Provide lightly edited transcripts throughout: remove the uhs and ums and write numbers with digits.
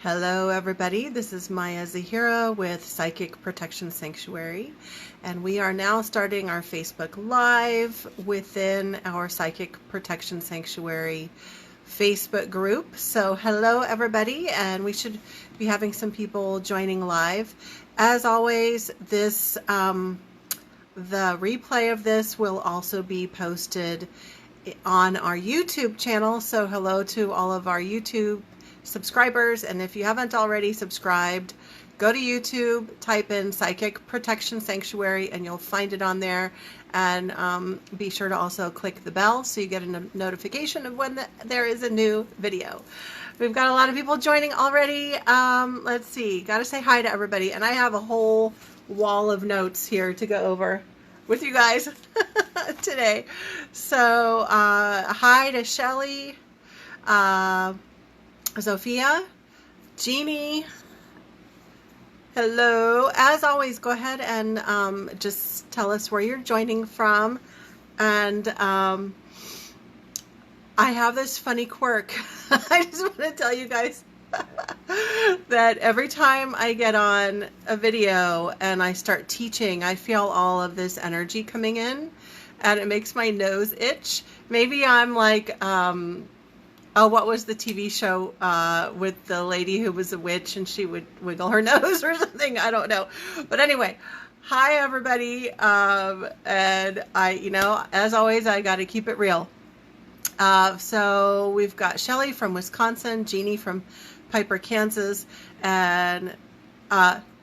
Hello everybody, this is Maya Zahira with Psychic Protection Sanctuary, and we are now starting our Facebook Live within our Psychic Protection Sanctuary Facebook group. So hello everybody, and we should be having some people joining live. As always, the replay of this will also be posted on our YouTube channel, so hello to all of our YouTube subscribers, and if you haven't already subscribed, go to YouTube, type in Psychic Protection Sanctuary, and you'll find it on there. And be sure to also click the bell so you get a notification of when there is a new video. We've got a lot of people joining already. Let's see, got to say hi to everybody, and I have a whole wall of notes here to go over with you guys today. So hi to Shelly, Sophia, Jeannie, hello. As always, go ahead and just tell us where you're joining from. And I have this funny quirk. I just want to tell you guys that every time I get on a video and I start teaching, I feel all of this energy coming in, and it makes my nose itch. Maybe I'm like, oh, what was the TV show with the lady who was a witch and she would wiggle her nose or something? I don't know. But anyway, hi everybody. And as always, I got to keep it real. So we've got Shelly from Wisconsin, Jeannie from Piper, Kansas, and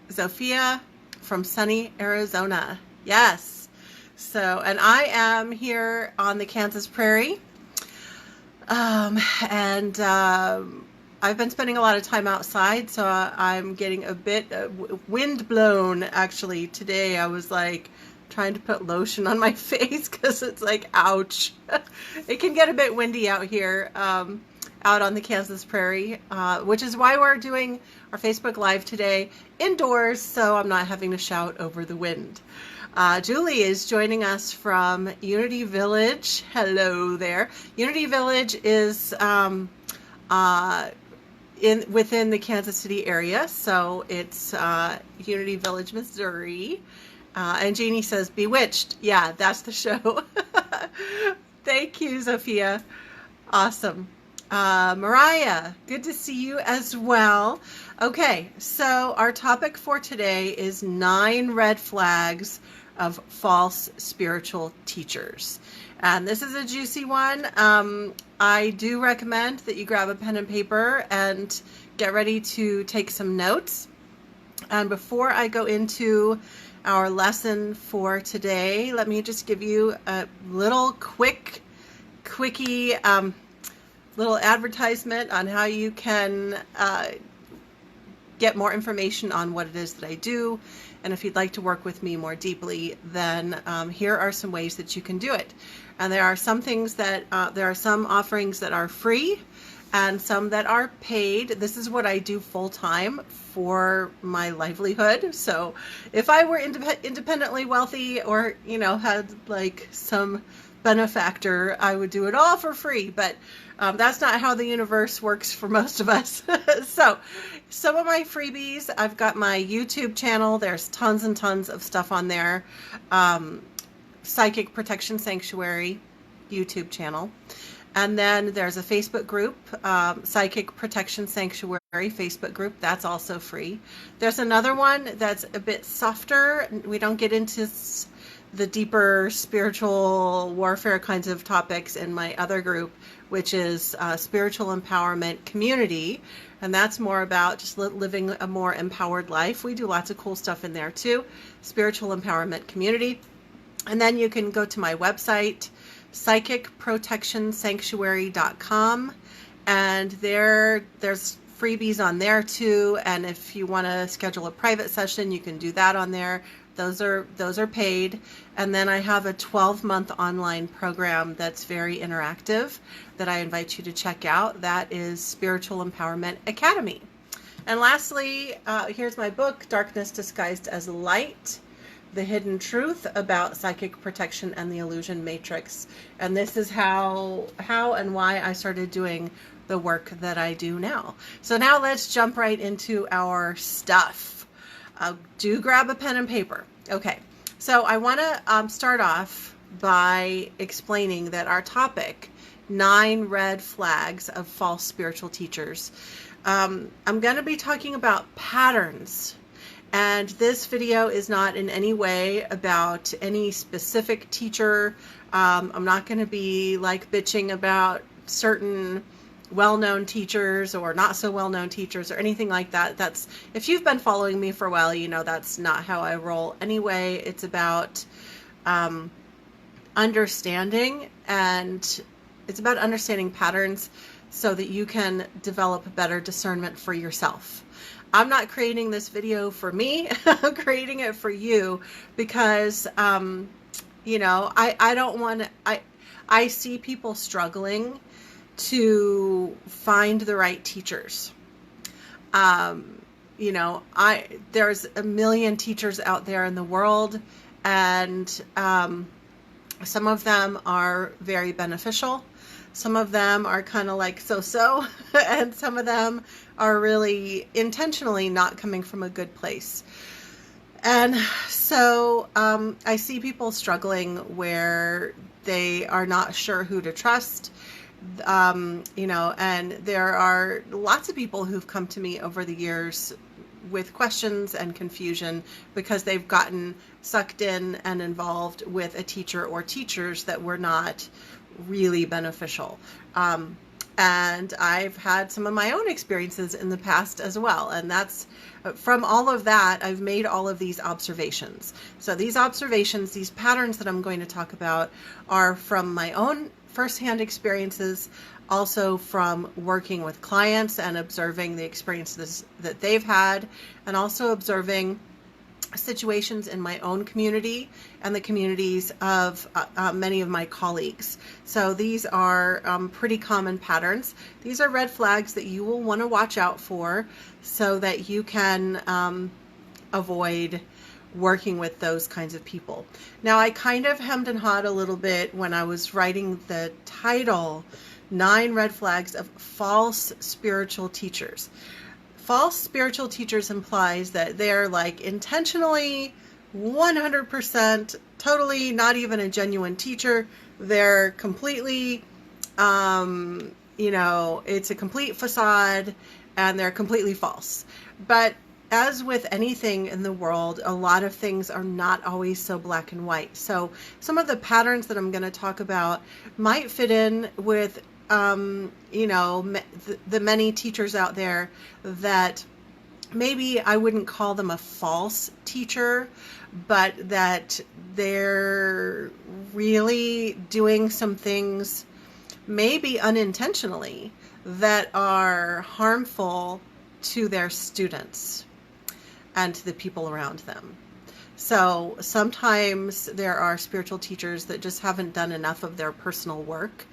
Sophia from sunny Arizona. Yes. So, and I am here on the Kansas prairie. I've been spending a lot of time outside, so I'm getting a bit wind blown. Actually, today I was like trying to put lotion on my face because it's like, ouch. It can get a bit windy out here, out on the Kansas prairie, which is why we're doing our Facebook Live today indoors, so I'm not having to shout over the wind. Julie is joining us from Unity Village. Hello there. Unity Village is within the Kansas City area, so it's Unity Village, Missouri. And Jeannie says, Bewitched. Yeah, that's the show. Thank you, Sophia. Awesome. Mariah, good to see you as well. Okay, so our topic for today is 9 red flags of false spiritual teachers. And this is a juicy one. I do recommend that you grab a pen and paper and get ready to take some notes. And before I go into our lesson for today, let me just give you a little quickie little advertisement on how you can get more information on what it is that I do. And if you'd like to work with me more deeply, then here are some ways that you can do it. And there are some things that, there are some offerings that are free and some that are paid. This is what I do full time for my livelihood. So if I were independently wealthy or, had like some benefactor, I would do it all for free. But that's not how the universe works for most of us. So some of my freebies, I've got my YouTube channel. There's tons and tons of stuff on there. Psychic Protection Sanctuary YouTube channel. And then there's a Facebook group, Psychic Protection Sanctuary Facebook group. That's also free. There's another one that's a bit softer. We don't get into the deeper spiritual warfare kinds of topics in my other group, which is Spiritual Empowerment Community. And that's more about just living a more empowered life. We do lots of cool stuff in there too. Spiritual Empowerment Community. And then you can go to my website, psychicprotectionsanctuary.com. And there's freebies on there too. And if you want to schedule a private session, you can do that on there. Those are paid. And then I have a 12-month online program that's very interactive that I invite you to check out. That is Spiritual Empowerment Academy. And lastly, here's my book, Darkness Disguised as Light. The Hidden Truth About Psychic Protection and the Illusion Matrix. And this is how and why I started doing the work that I do now. So now let's jump right into our stuff. Do grab a pen and paper. Okay, so I want to start off by explaining that our topic, 9 red flags of false spiritual teachers. I'm going to be talking about patterns. And this video is not in any way about any specific teacher. I'm not going to be like bitching about certain well-known teachers or not so well-known teachers or anything like that. That's, if you've been following me for a while, you know that's not how I roll anyway. It's about understanding, and it's about understanding patterns so that you can develop better discernment for yourself. I'm not creating this video for me. I'm creating it for you because, you know, I don't want to, I see people struggling to find the right teachers. You know, there's a million teachers out there in the world, and some of them are very beneficial. Some of them are kind of like so-so, and some of them are really intentionally not coming from a good place. And so I see people struggling where they are not sure who to trust. You know, and there are lots of people who've come to me over the years with questions and confusion because they've gotten sucked in and involved with a teacher or teachers that were not really beneficial. And I've had some of my own experiences in the past as well. And that's from all of that, I've made all of these observations. So these observations, these patterns that I'm going to talk about are from my own firsthand experiences, also from working with clients and observing the experiences that they've had, and also observing situations in my own community and the communities of many of my colleagues. So these are pretty common patterns. These are red flags that you will want to watch out for so that you can avoid working with those kinds of people. Now, I kind of hemmed and hawed a little bit when I was writing the title, 9 Red Flags of False Spiritual Teachers. False spiritual teachers implies that they're like intentionally 100% totally not even a genuine teacher. They're completely, you know, it's a complete facade and they're completely false. But as with anything in the world, a lot of things are not always so black and white. So some of the patterns that I'm going to talk about might fit in with you know, the many teachers out there that maybe I wouldn't call them a false teacher, but that they're really doing some things, maybe unintentionally, that are harmful to their students and to the people around them. So sometimes there are spiritual teachers that just haven't done enough of their personal work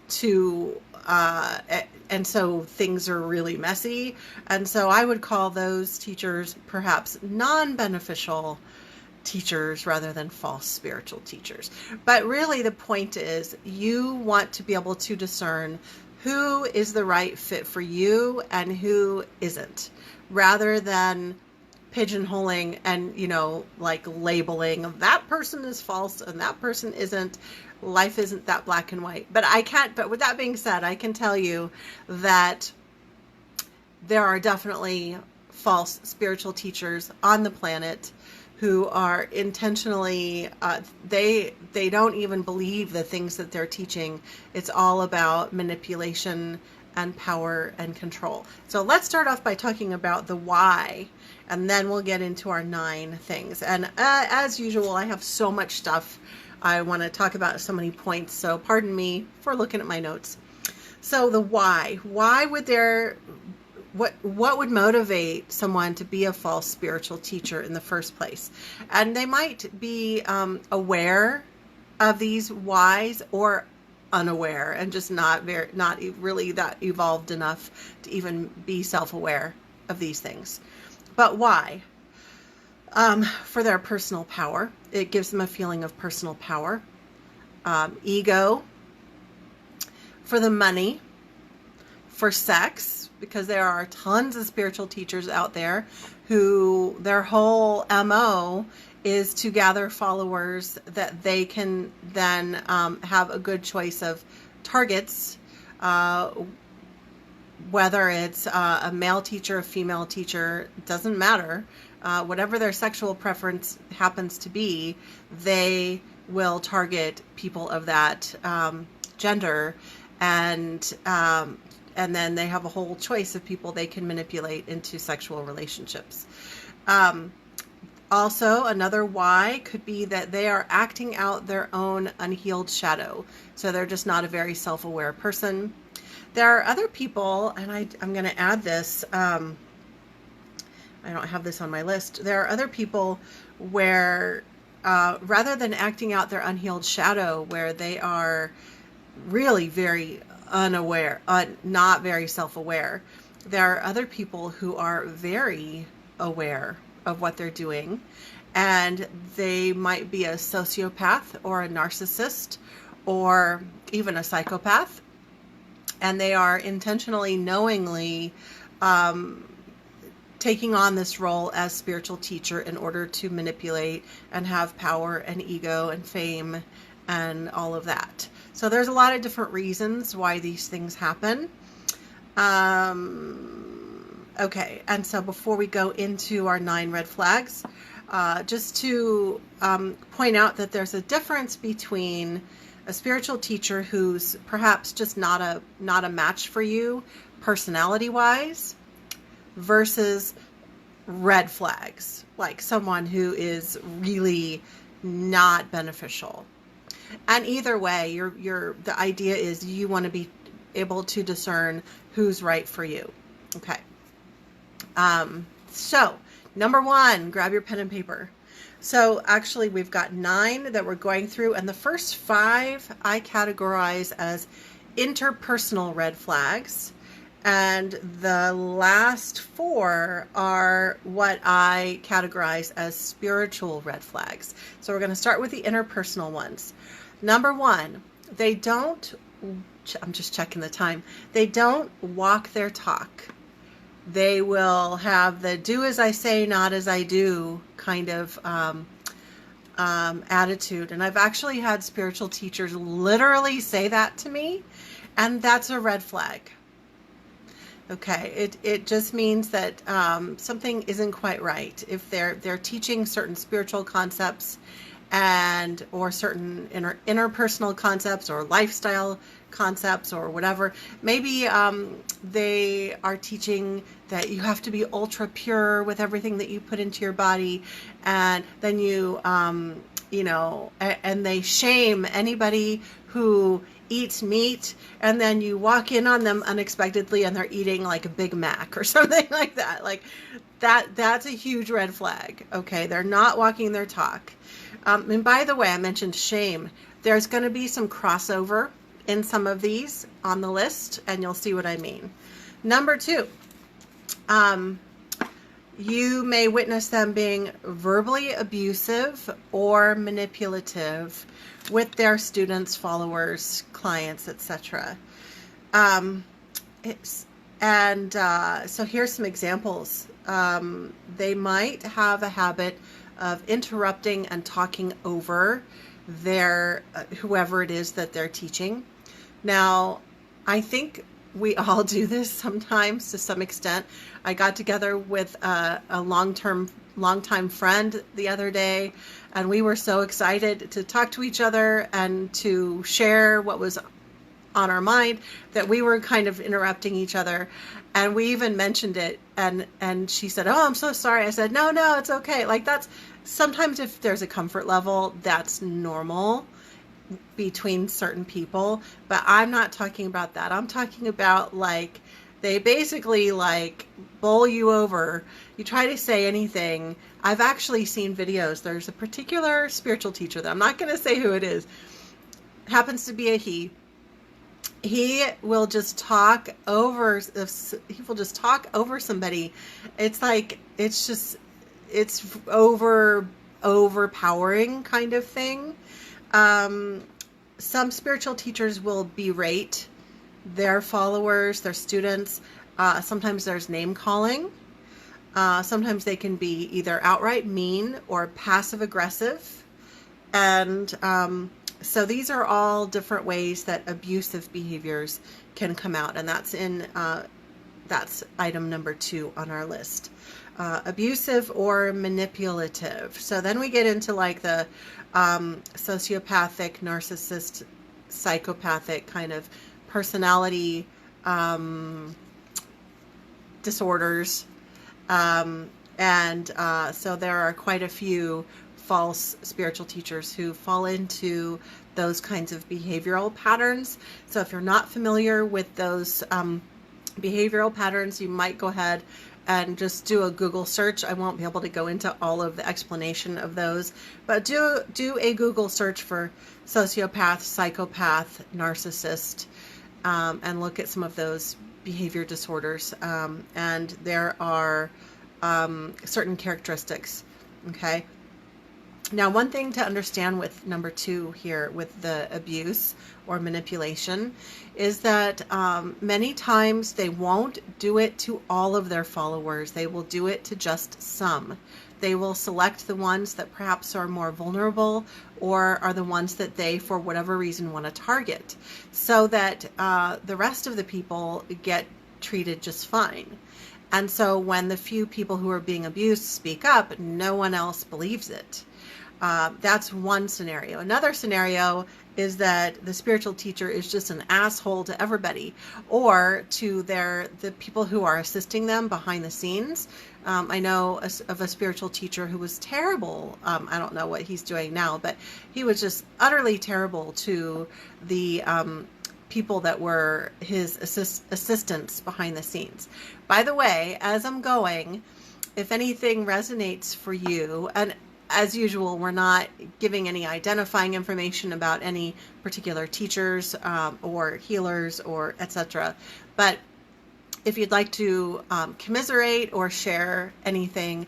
to, and so things are really messy. And so I would call those teachers perhaps non-beneficial teachers rather than false spiritual teachers. But really the point is you want to be able to discern who is the right fit for you and who isn't, rather than pigeonholing and, you know, like labeling that person is false and that person isn't. Life isn't that black and white. But with that being said, I can tell you that there are definitely false spiritual teachers on the planet who are intentionally, they don't even believe the things that they're teaching. It's all about manipulation and power and control. So let's start off by talking about the why, and then we'll get into our 9 things. And as usual, I have so much stuff I want to talk about, so many points, so pardon me for looking at my notes. So the why would there, what would motivate someone to be a false spiritual teacher in the first place? And they might be aware of these whys, or unaware and just not really that evolved enough to even be self-aware of these things. But why? For their personal power. It gives them a feeling of personal power. Ego. For the money. for sex, because there are tons of spiritual teachers out there who their whole MO is to gather followers that they can then have a good choice of targets, whether it's a male teacher, a female teacher, doesn't matter. Whatever their sexual preference happens to be, they will target people of that gender, and then they have a whole choice of people they can manipulate into sexual relationships. Also, another why could be that they are acting out their own unhealed shadow. So they're just not a very self-aware person. There are other people, and I'm going to add this. I don't have this on my list. There are other people where rather than acting out their unhealed shadow, where they are really very unaware, not very self-aware, there are other people who are very aware of what they're doing, and they might be a sociopath or a narcissist or even a psychopath, and they are intentionally, knowingly taking on this role as spiritual teacher in order to manipulate and have power and ego and fame and all of that. So there's a lot of different reasons why these things happen. Okay, and so before we go into our 9 red flags, just to point out that there's a difference between a spiritual teacher who's perhaps just not a match for you personality-wise versus red flags, like someone who is really not beneficial. And either way, the idea is you want to be able to discern who's right for you. Okay. So number 1, grab your pen and paper. So actually we've got 9 that we're going through, and the first 5 I categorize as interpersonal red flags, and the last 4 are what I categorize as spiritual red flags. So we're going to start with the interpersonal ones. Number 1, they don't, I'm just checking the time, they don't walk their talk. They will have the do as I say, not as I do kind of attitude. And I've actually had spiritual teachers literally say that to me, and that's a red flag. Okay, it just means that something isn't quite right. If they're teaching certain spiritual concepts or certain interpersonal concepts or lifestyle concepts or whatever, maybe they are teaching that you have to be ultra pure with everything that you put into your body, and then and they shame anybody who eats meat, and then you walk in on them unexpectedly and they're eating like a Big Mac or something like that. Like that's a huge red flag. Okay, they're not walking their talk. And by the way, I mentioned shame. There's going to be some crossover in some of these on the list, and you'll see what I mean. Number 2, you may witness them being verbally abusive or manipulative with their students, followers, clients, etc. So here's some examples. They might have a habit of interrupting and talking over their whoever it is that they're teaching. Now, I think we all do this sometimes to some extent. I got together with a longtime friend the other day, and we were so excited to talk to each other and to share what was on our mind that we were kind of interrupting each other. And we even mentioned it, and she said, "Oh, I'm so sorry." I said, No, it's okay. Like, that's sometimes, if there's a comfort level, that's normal between certain people, but I'm not talking about that. I'm talking about, like, they basically like bowl you over. You try to say anything. I've actually seen videos. There's a particular spiritual teacher that I'm not going to say who it is. Happens to be a he. He will just talk over. He will just talk over somebody. It's like it's overpowering kind of thing. Some spiritual teachers will berate their followers, their students. Sometimes there's name calling. Sometimes they can be either outright mean or passive aggressive. And so these are all different ways that abusive behaviors can come out. And that's item number 2 on our list. Abusive or manipulative. So then we get into like the sociopathic, narcissist, psychopathic kind of personality disorders. So there are quite a few false spiritual teachers who fall into those kinds of behavioral patterns. So if you're not familiar with those behavioral patterns, you might go ahead and just do a Google search. I won't be able to go into all of the explanation of those, but do a Google search for sociopath, psychopath, narcissist, and look at some of those behavior disorders. And there are certain characteristics. Okay. Now, one thing to understand with number 2 here with the abuse or manipulation is that many times they won't do it to all of their followers. They will do it to just some. They will select the ones that perhaps are more vulnerable or are the ones that they, for whatever reason, want to target, so that the rest of the people get treated just fine. And so when the few people who are being abused speak up, no one else believes it. That's one scenario. Another scenario is that the spiritual teacher is just an asshole to everybody, or to the people who are assisting them behind the scenes. I know of a spiritual teacher who was terrible. I don't know what he's doing now, but he was just utterly terrible to the people that were his assistants behind the scenes. By the way, as I'm going, if anything resonates for you, and as usual, we're not giving any identifying information about any particular teachers or healers or etc. But if you'd like to commiserate or share anything,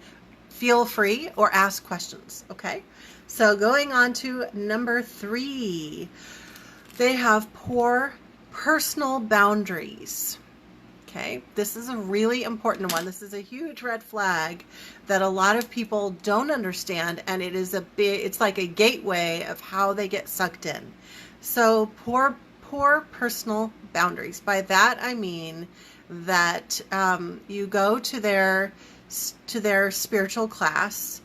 feel free or ask questions. Okay, so going on to number 3, they have poor personal boundaries. Okay, this is a really important one. This is a huge red flag that a lot of people don't understand, and it's like a gateway of how they get sucked in. So poor personal boundaries. By that I mean that you go to their spiritual class,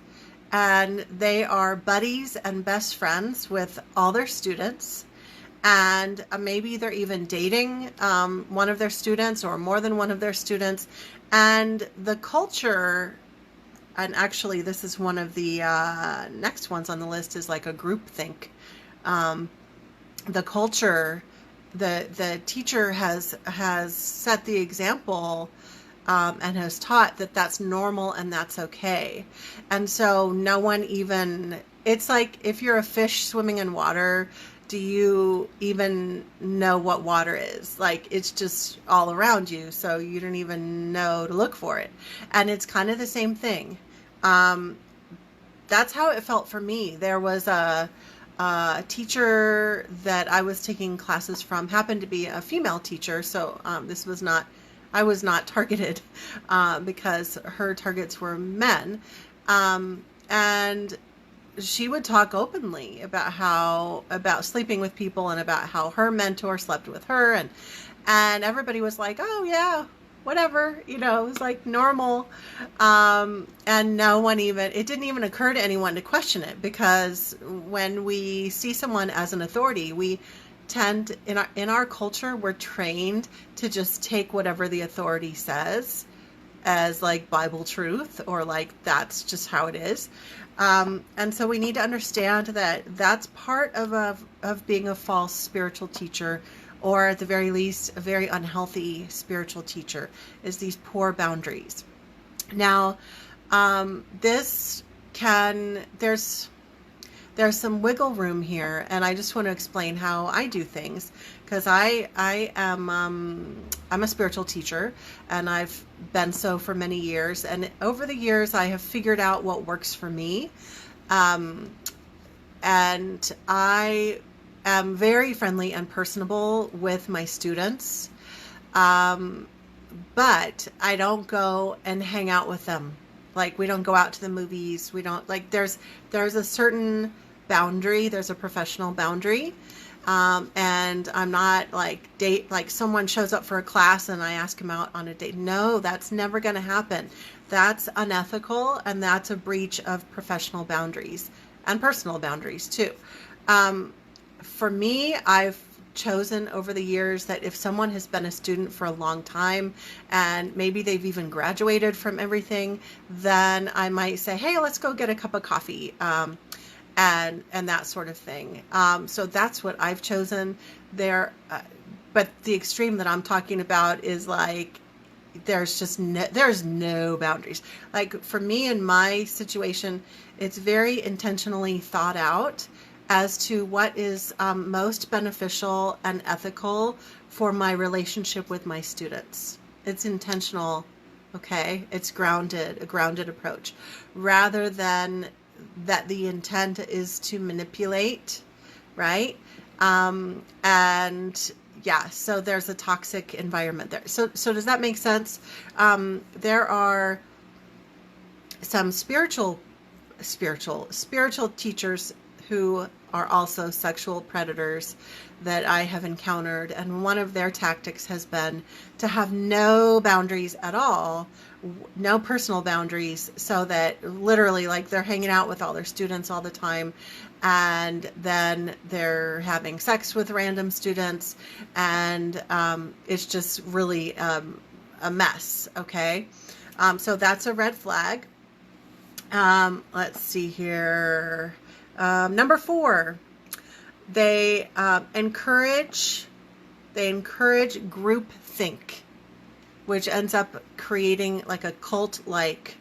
and they are buddies and best friends with all their students. And maybe they're even dating one of their students or more than one of their students. And the culture, and actually this is one of the next ones on the list, is like a group think. The culture, the teacher has set the example and has taught that that's normal and that's okay. And so no one even, it's like if you're a fish swimming in water, do you even know what water is? Like, it's just all around you, so you don't even know to look for it. And it's kind of the same thing. That's how it felt for me. There was a teacher that I was taking classes from, happened to be a female teacher, so I was not targeted because her targets were men. And she would talk openly about sleeping with people and about how her mentor slept with her, and everybody was like, oh yeah, whatever, it was like normal. And no one it didn't even occur to anyone to question it, because when we see someone as an authority, we tend, in our culture, we're trained to just take whatever the authority says as like Bible truth, or like that's just how it is. And so we need to understand that that's part of being a false spiritual teacher, or at the very least, a very unhealthy spiritual teacher, is these poor boundaries. Now, there's some wiggle room here, and I just want to explain how I do things, because I'm a spiritual teacher, and I've been so for many years, and over the years I have figured out what works for me, and I am very friendly and personable with my students, but I don't go and hang out with them. Like, we don't go out to the movies. We don't, like, there's a certain boundary. There's a professional boundary. And I'm not like someone shows up for a class and I ask them out on a date. No, that's never going to happen. That's unethical, and that's a breach of professional boundaries and personal boundaries too. For me, I've chosen over the years that if someone has been a student for a long time and maybe they've even graduated from everything, then I might say, hey, let's go get a cup of coffee, and that sort of thing. So that's what I've chosen there. But the extreme that I'm talking about is like, there's no boundaries. Like, for me in my situation, it's very intentionally thought out as to what is most beneficial and ethical for my relationship with my students. It's intentional, okay? It's a grounded approach, rather than that the intent is to manipulate, right? And yeah, so there's a toxic environment there. So does that make sense? There are some spiritual teachers who are also sexual predators that I have encountered, and one of their tactics has been to have no boundaries at all, no personal boundaries, so that literally, like, they're hanging out with all their students all the time, and then they're having sex with random students, and it's just really a mess, okay? So that's a red flag. Let's see here. Number 4, they encourage groupthink, which ends up creating like a cult-like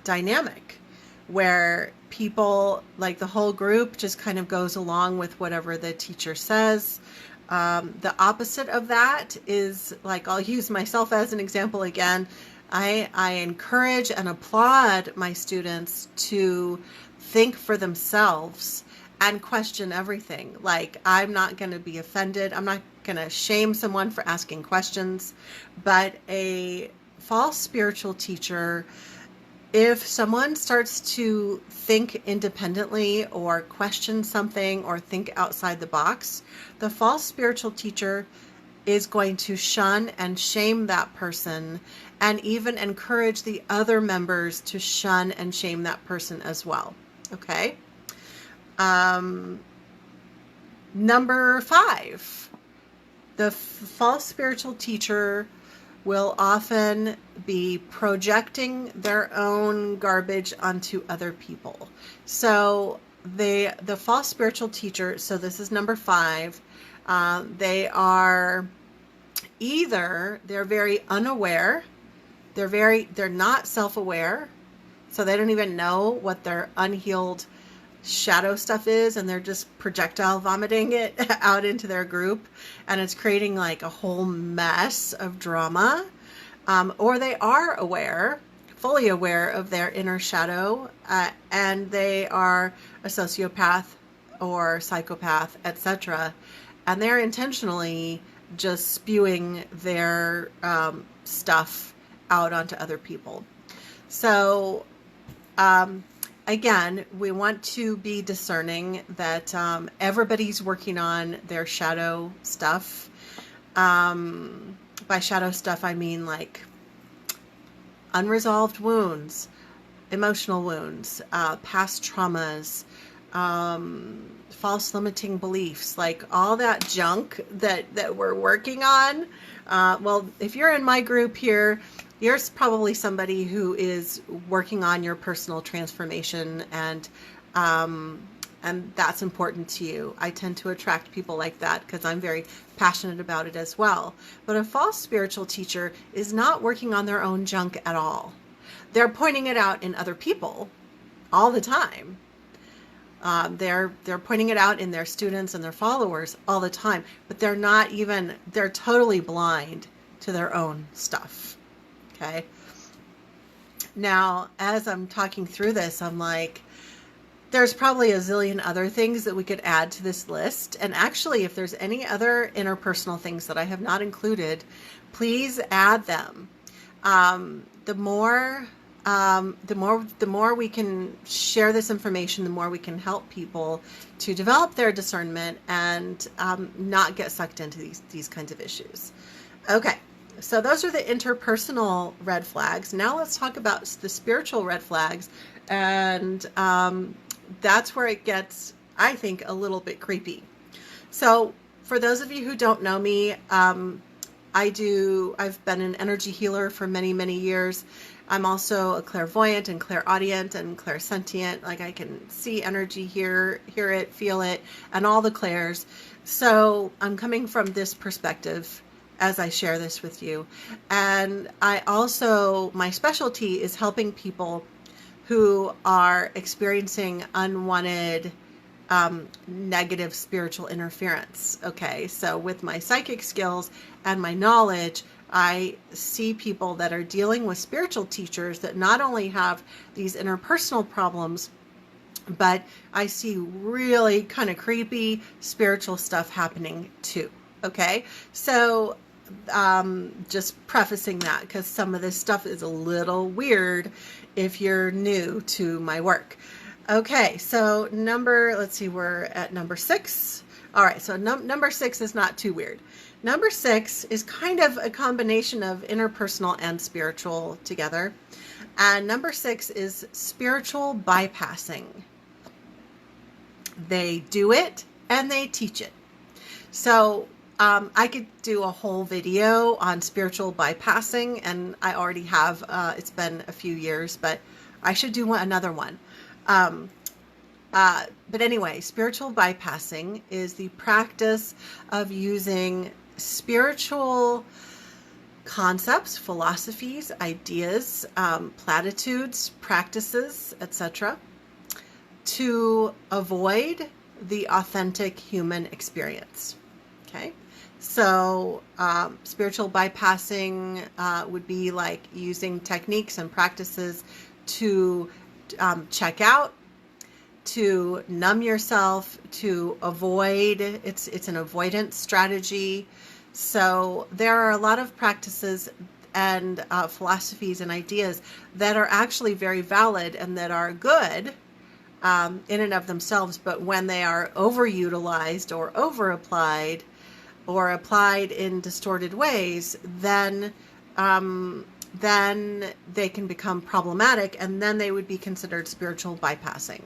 dynamic where people, like the whole group, just kind of goes along with whatever the teacher says. The opposite of that is, like, I'll use myself as an example again. I encourage and applaud my students to think for themselves and question everything. Like, I'm not going to be offended. I'm not going to shame someone for asking questions. But a false spiritual teacher, if someone starts to think independently or question something or think outside the box, the false spiritual teacher is going to shun and shame that person, and even encourage the other members to shun and shame that person as well. Okay. Number 5, the false spiritual teacher will often be projecting their own garbage onto other people. So the false spiritual teacher, so this is number 5, they are either, they're very unaware, they're not self-aware, so they don't even know what their unhealed shadow stuff is, and they're just projectile vomiting it out into their group, and it's creating like a whole mess of drama. Or they are aware, fully aware of their inner shadow, and they are a sociopath or psychopath, etc., and they're intentionally just spewing their stuff out onto other people. So again, we want to be discerning that everybody's working on their shadow stuff. By shadow stuff, I mean like unresolved wounds, emotional wounds, past traumas, false limiting beliefs, like all that junk that we're working on. Well, if you're in my group here, you're probably somebody who is working on your personal transformation, and that's important to you. I tend to attract people like that because I'm very passionate about it as well. But a false spiritual teacher is not working on their own junk at all. They're pointing it out in other people all the time. They're pointing it out in their students and their followers all the time, but they're totally blind to their own stuff. Okay. Now, as I'm talking through this, I'm like, There's probably a zillion other things that we could add to this list. And actually, if there's any other interpersonal things that I have not included, please add them. The more we can share this information, the more we can help people to develop their discernment and not get sucked into these kinds of issues. Okay, so those are the interpersonal red flags. Now let's talk about the spiritual red flags, and that's where it gets, I think, a little bit creepy. So for those of you who don't know me, I've been an energy healer for many, many years. I'm also a clairvoyant and clairaudient and clairsentient. Like, I can see energy, hear it, feel it, and all the clairs. So I'm coming from this perspective as I share this with you. And my specialty is helping people who are experiencing unwanted, negative spiritual interference. Okay, so with my psychic skills and my knowledge, I see people that are dealing with spiritual teachers that not only have these interpersonal problems, but I see really kind of creepy spiritual stuff happening too. Okay, so just prefacing that, because some of this stuff is a little weird if you're new to my work. Okay, so let's see, we're at number 6. All right, so number 6 is not too weird. Number 6 is kind of a combination of interpersonal and spiritual together. And number 6 is spiritual bypassing. They do it and they teach it. So I could do a whole video on spiritual bypassing, and I already have. It's been a few years, but I should do another one. But anyway, spiritual bypassing is the practice of using spiritual concepts, philosophies, ideas, platitudes, practices, etc., to avoid the authentic human experience. Okay, so spiritual bypassing would be like using techniques and practices to check out, to numb yourself, to avoid. It's an avoidance strategy. So there are a lot of practices and philosophies and ideas that are actually very valid and that are good in and of themselves, but when they are overutilized or overapplied or applied in distorted ways, then they can become problematic, and then they would be considered spiritual bypassing.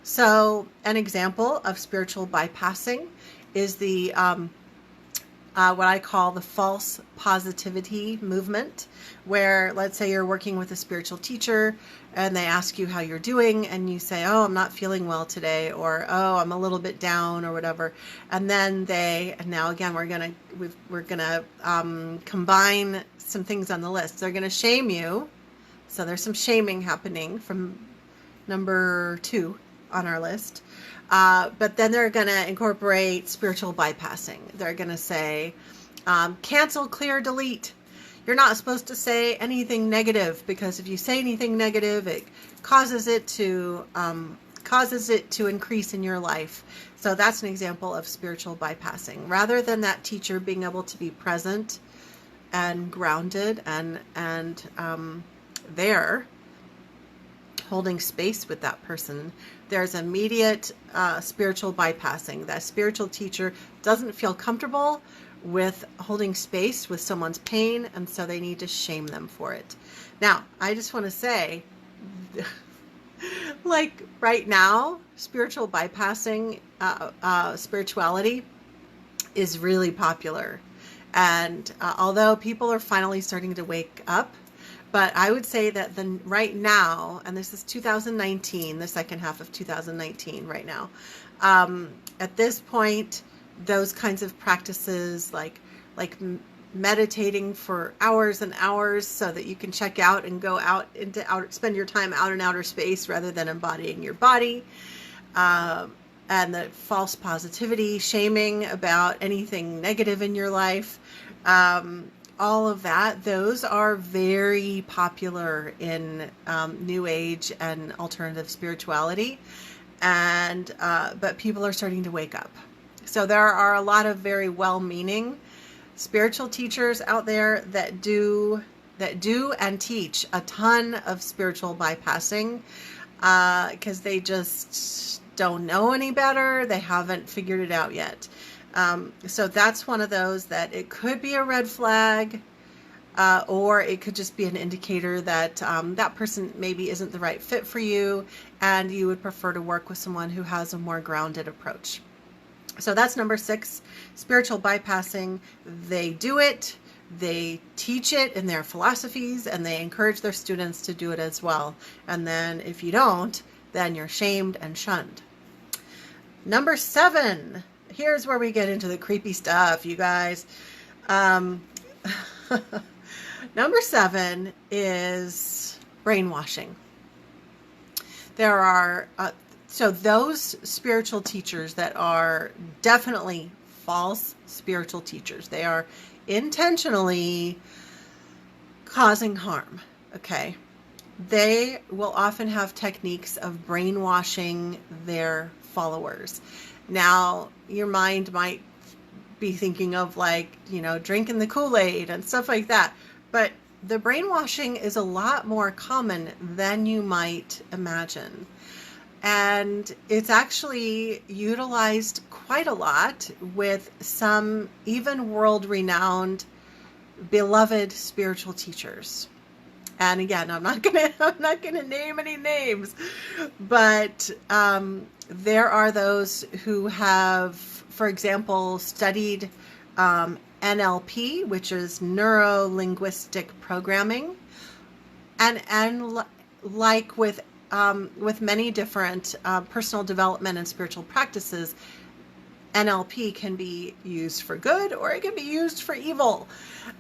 So an example of spiritual bypassing is the what I call the false positivity movement, where let's say you're working with a spiritual teacher and they ask you how you're doing, and you say, oh, I'm not feeling well today, or oh, I'm a little bit down, or whatever. And then now again, we're gonna combine some things on the list. They're gonna shame you. So there's some shaming happening from number 2 on our list. But then they're going to incorporate spiritual bypassing. They're going to say, cancel, clear, delete. You're not supposed to say anything negative, because if you say anything negative, it causes it to increase in your life. So that's an example of spiritual bypassing. Rather than that teacher being able to be present and grounded and there, holding space with that person, there's immediate spiritual bypassing. That spiritual teacher doesn't feel comfortable with holding space with someone's pain, and so they need to shame them for it. Now, I just want to say, like right now, spiritual bypassing, spirituality is really popular. And although people are finally starting to wake up, but I would say that right now, and this is 2019, the second half of 2019 right now, at this point, those kinds of practices like meditating for hours and hours so that you can check out and go out into spend your time out in outer space rather than embodying your body, and the false positivity, shaming about anything negative in your life, all of that, those are very popular in New Age and alternative spirituality. and but people are starting to wake up. So there are a lot of very well-meaning spiritual teachers out there that do and teach a ton of spiritual bypassing, because they just don't know any better. They haven't figured it out yet. So that's one of those that it could be a red flag, or it could just be an indicator that that person maybe isn't the right fit for you, and you would prefer to work with someone who has a more grounded approach. So that's number 6, spiritual bypassing. They do it, they teach it in their philosophies, and they encourage their students to do it as well. And then if you don't, then you're shamed and shunned. Number 7, here's where we get into the creepy stuff, you guys. Number 7 is brainwashing. There are so those spiritual teachers that are definitely false spiritual teachers, they are intentionally causing harm, okay? They will often have techniques of brainwashing their followers. Now, your mind might be thinking of, like, you know, drinking the Kool-Aid and stuff like that, but the brainwashing is a lot more common than you might imagine. And it's actually utilized quite a lot with some even world-renowned, beloved spiritual teachers. And again, I'm not gonna name any names, but there are those who have, for example, studied NLP, which is neuro-linguistic programming, and like with many different personal development and spiritual practices, NLP can be used for good or it can be used for evil.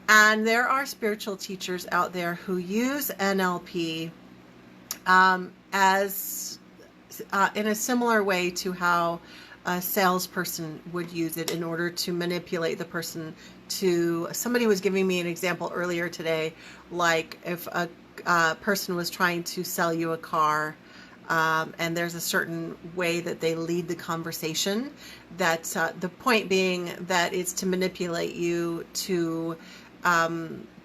And there are spiritual teachers out there who use NLP as in a similar way to how a salesperson would use it in order to manipulate the person to... Somebody was giving me an example earlier today, like if a person was trying to sell you a car, and there's a certain way that they lead the conversation, that the point being that it's to manipulate you to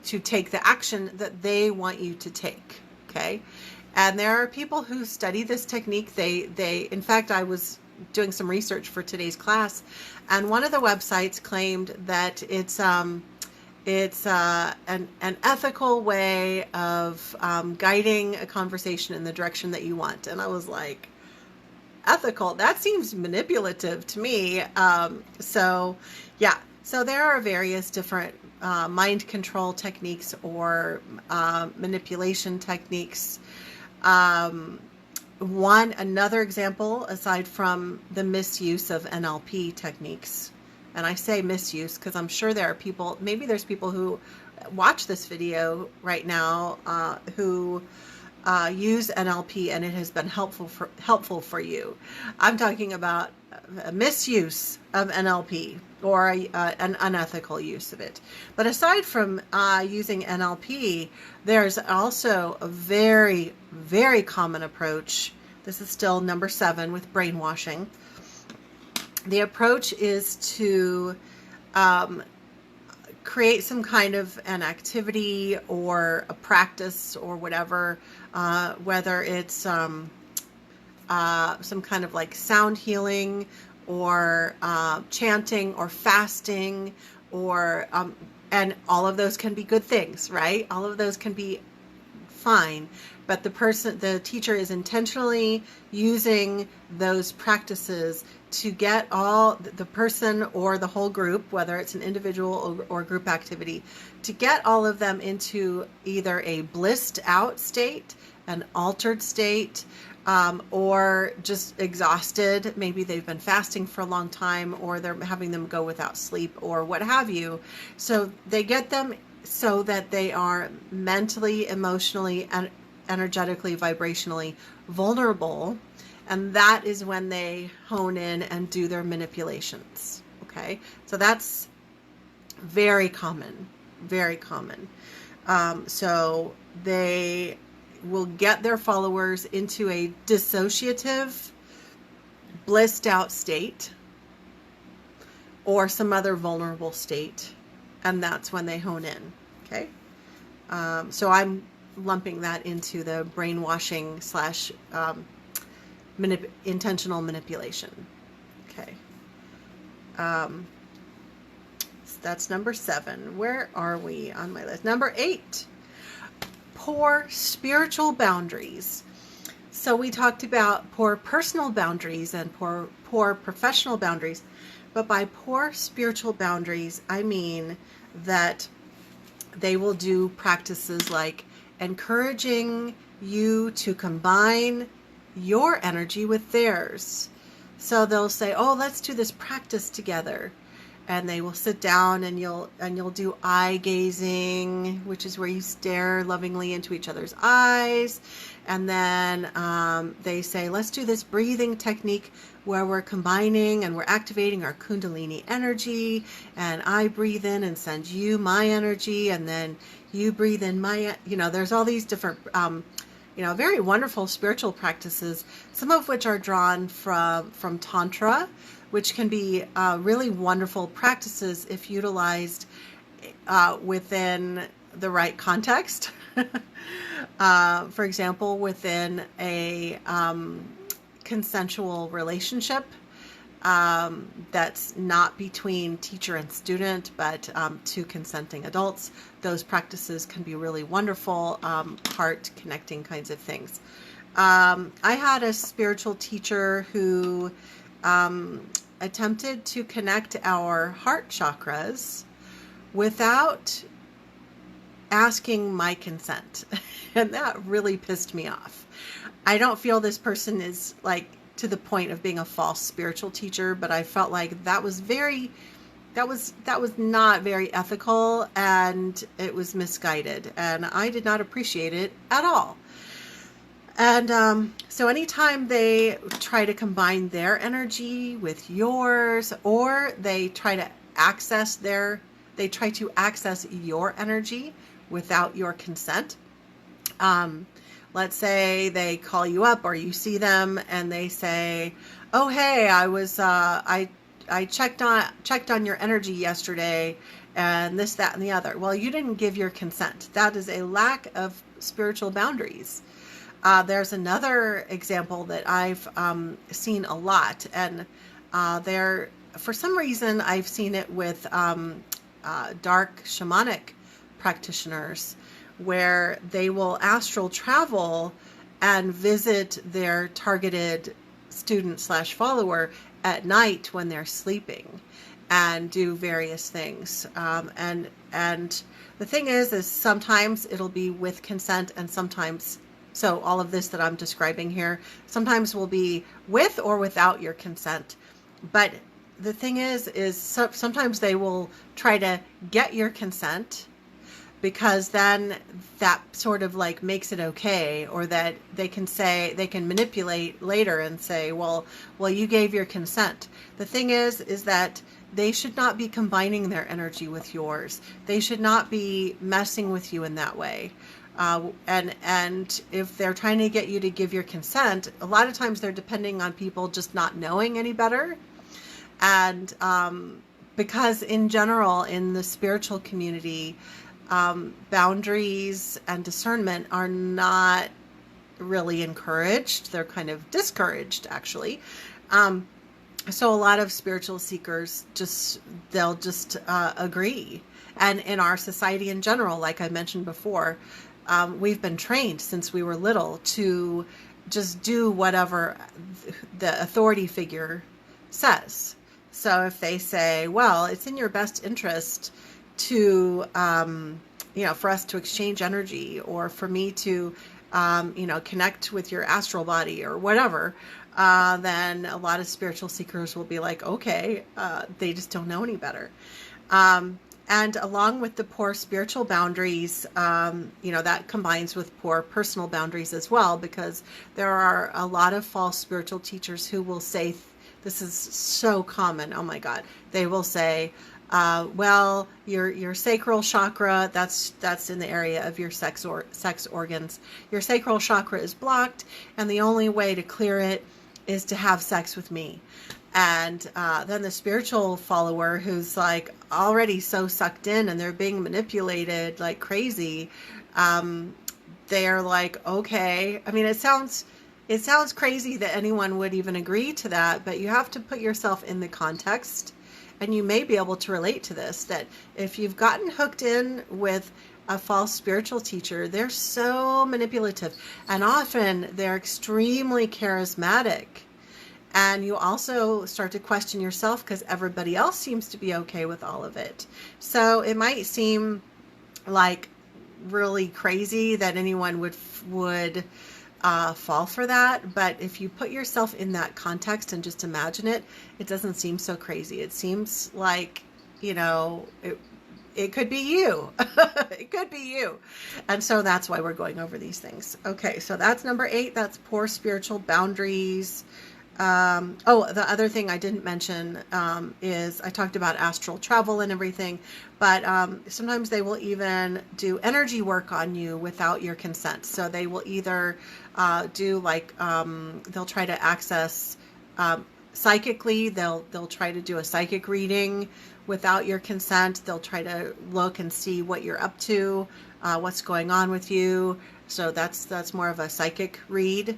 take the action that they want you to take, okay? And there are people who study this technique. They in fact, I was doing some research for today's class, and one of the websites claimed that it's an ethical way of guiding a conversation in the direction that you want. And I was like, ethical? That seems manipulative to me. So yeah, so there are various different mind control techniques or manipulation techniques. Another example, aside from the misuse of NLP techniques, and I say misuse because I'm sure there are people, maybe there's people who watch this video right now who use NLP and it has been helpful for you. I'm talking about a misuse of NLP or an unethical use of it. But aside from using NLP, there's also a very, very common approach. This is still number 7 with brainwashing. The approach is to create some kind of an activity or a practice or whatever, whether it's some kind of like sound healing or chanting or fasting, or and all of those can be good things, right? All of those can be fine, but the teacher is intentionally using those practices to get all the person or the whole group, whether it's an individual or group activity, to get all of them into either a blissed out state, an altered state, or just exhausted. Maybe they've been fasting for a long time, or they're having them go without sleep or what have you. So they get them so that they are mentally, emotionally, and energetically, vibrationally vulnerable. And that is when they hone in and do their manipulations. Okay, so that's very common, very common. So they will get their followers into a dissociative blissed out state or some other vulnerable state, and that's when they hone in. Okay, so I'm lumping that into the brainwashing slash intentional manipulation. Okay, so that's number 7. Where are we on my list? Number 8, poor spiritual boundaries. So we talked about poor personal boundaries and poor professional boundaries. But by poor spiritual boundaries, I mean that they will do practices like encouraging you to combine your energy with theirs. So they'll say, oh, let's do this practice together. And they will sit down and you'll do eye gazing, which is where you stare lovingly into each other's eyes. And then they say, let's do this breathing technique where we're combining and we're activating our Kundalini energy. And I breathe in and send you my energy. And then you breathe in my, there's all these different, very wonderful spiritual practices, some of which are drawn from Tantra, which can be really wonderful practices if utilized within the right context. For example, within a consensual relationship that's not between teacher and student, but two consenting adults. Those practices can be really wonderful, heart-connecting kinds of things. I had a spiritual teacher who attempted to connect our heart chakras without asking my consent. And that really pissed me off. I don't feel this person is like to the point of being a false spiritual teacher, but I felt like that was not very ethical, and it was misguided, and I did not appreciate it at all. And so anytime they try to combine their energy with yours, or they try to access your energy without your consent. Let's say they call you up or you see them and they say, oh, hey, I checked on your energy yesterday and this, that, and the other. Well, you didn't give your consent. That is a lack of spiritual boundaries. There's another example that I've seen a lot, and for some reason, I've seen it with dark shamanic practitioners, where they will astral travel and visit their targeted student / follower at night when they're sleeping and do various things. And the thing is sometimes it'll be with consent, and sometimes, so all of this that I'm describing here, sometimes will be with or without your consent. But the thing is sometimes they will try to get your consent, because then that sort of like makes it okay, or that they can manipulate later and say, well, you gave your consent. The thing is that they should not be combining their energy with yours. They should not be messing with you in that way. And if they're trying to get you to give your consent, a lot of times they're depending on people just not knowing any better. And because in general, in the spiritual community, boundaries and discernment are not really encouraged. They're kind of discouraged, actually. So a lot of spiritual seekers they'll just agree. And in our society in general, like I mentioned before, we've been trained since we were little to just do whatever the authority figure says. So if they say, well, it's in your best interest to, for us to exchange energy, or for me to, connect with your astral body or whatever, then a lot of spiritual seekers will be like, okay, they just don't know any better. And along with the poor spiritual boundaries, that combines with poor personal boundaries as well, because there are a lot of false spiritual teachers who will say, this is so common, oh my God, they will say, well, your sacral chakra, that's in the area of your sex organs. Your sacral chakra is blocked, and the only way to clear it is to have sex with me. And then the spiritual follower who's like already so sucked in and they're being manipulated like crazy, they're like, okay. I mean, it sounds crazy that anyone would even agree to that, but you have to put yourself in the context, and you may be able to relate to this, that if you've gotten hooked in with a false spiritual teacher, they're so manipulative, and often they're extremely charismatic. And you also start to question yourself because everybody else seems to be okay with all of it. So it might seem like really crazy that anyone would fall for that. But if you put yourself in that context and just imagine it, it doesn't seem so crazy. It seems like, you know, it could be you. It could be you. And so that's why we're going over these things. Okay, so that's number 8. That's poor spiritual boundaries. The other thing I didn't mention is I talked about astral travel and everything, but sometimes they will even do energy work on you without your consent. So they will either do like they'll try to access psychically. They'll try to do a psychic reading without your consent. They'll try to look and see what you're up to, what's going on with you. So that's more of a psychic read.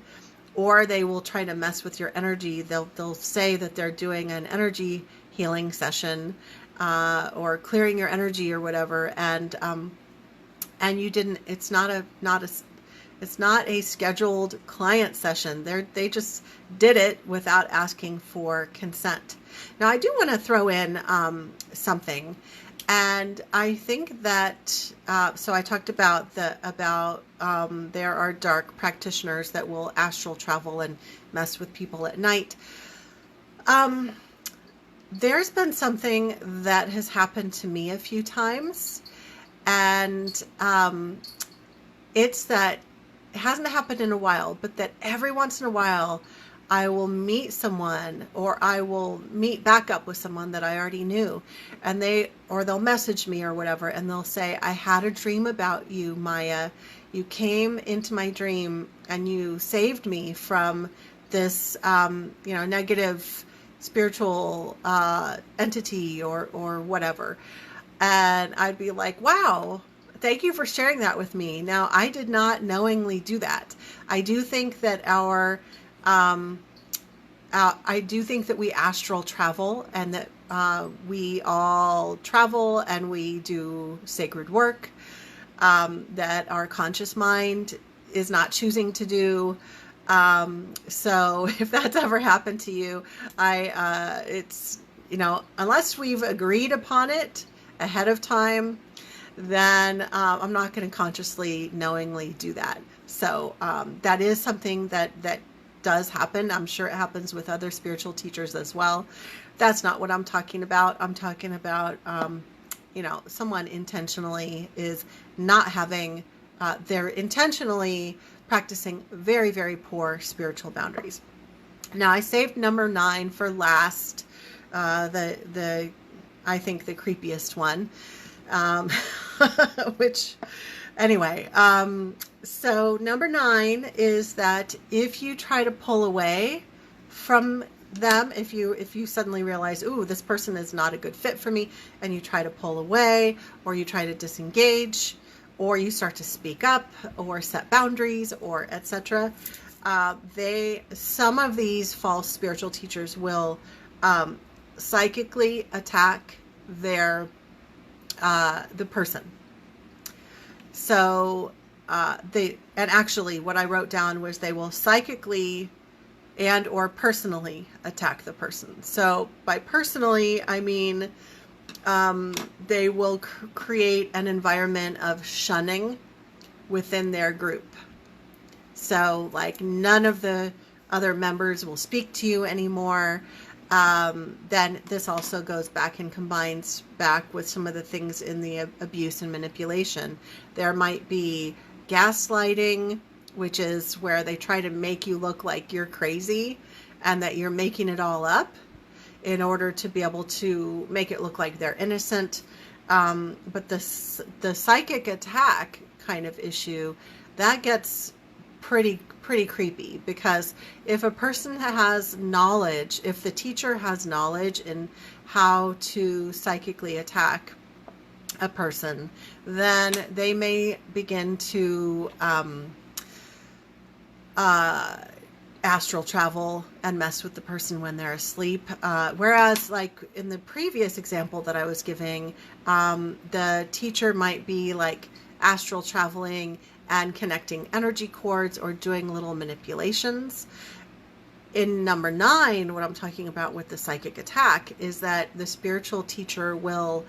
Or they will try to mess with your energy. They'll say that they're doing an energy healing session or clearing your energy or whatever, and you didn't. It's not a scheduled client session. They just did it without asking for consent. Now I do want to throw in something. And I think that, so I talked about there are dark practitioners that will astral travel and mess with people at night. There's been something that has happened to me a few times, and it's that it hasn't happened in a while, but that every once in a while I will meet someone, or I will meet back up with someone that I already knew, and they'll message me or whatever, and they'll say, I had a dream about you, Maya. You came into my dream and you saved me from this, negative spiritual entity or whatever. And I'd be like, wow, thank you for sharing that with me. Now, I did not knowingly do that. I do think that we astral travel, and that we all travel and we do sacred work that our conscious mind is not choosing to do. So if that's ever happened to you, it's, unless we've agreed upon it ahead of time, then I'm not going to consciously, knowingly do that. So that is something that does happen. I'm sure it happens with other spiritual teachers as well. That's not what I'm talking about. I'm talking about, someone intentionally is not having, they're intentionally practicing very, very poor spiritual boundaries. Now, I saved number 9 for last, I think the creepiest one, which, anyway, so number 9 is that if you try to pull away from them, if you suddenly realize, ooh, this person is not a good fit for me, and you try to pull away, or you try to disengage, or you start to speak up or set boundaries, or etc., some of these false spiritual teachers will psychically attack the person. So and actually what I wrote down was they will psychically and or personally attack the person. So by personally, I mean they will create an environment of shunning within their group. So like none of the other members will speak to you anymore. Then this also goes back and combines back with some of the things in the abuse and manipulation. There might be gaslighting, which is where they try to make you look like you're crazy and that you're making it all up in order to be able to make it look like they're innocent. But the psychic attack kind of issue, that gets pretty creepy, because if a person has knowledge, if the teacher has knowledge in how to psychically attack a person, then they may begin to astral travel and mess with the person when they're asleep. Whereas, like in the previous example that I was giving, the teacher might be like astral traveling and connecting energy cords or doing little manipulations. In number 9, what I'm talking about with the psychic attack is that the spiritual teacher will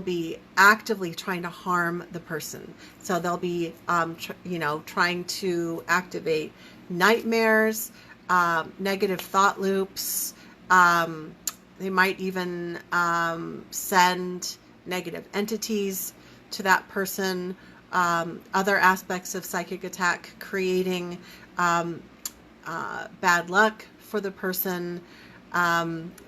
be actively trying to harm the person. So they'll be, trying to activate nightmares, negative thought loops. They might even send negative entities to that person. Other aspects of psychic attack, creating bad luck for the person,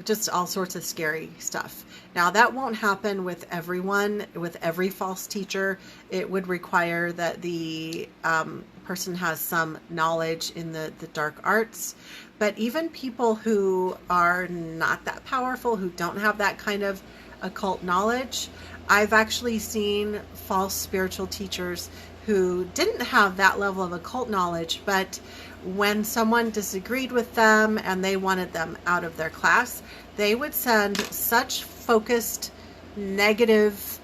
just all sorts of scary stuff. Now, that won't happen with everyone, with every false teacher. It would require that the person has some knowledge in the dark arts. But even people who are not that powerful, who don't have that kind of occult knowledge, I've actually seen false spiritual teachers who didn't have that level of occult knowledge, but when someone disagreed with them and they wanted them out of their class, they would send such focused negative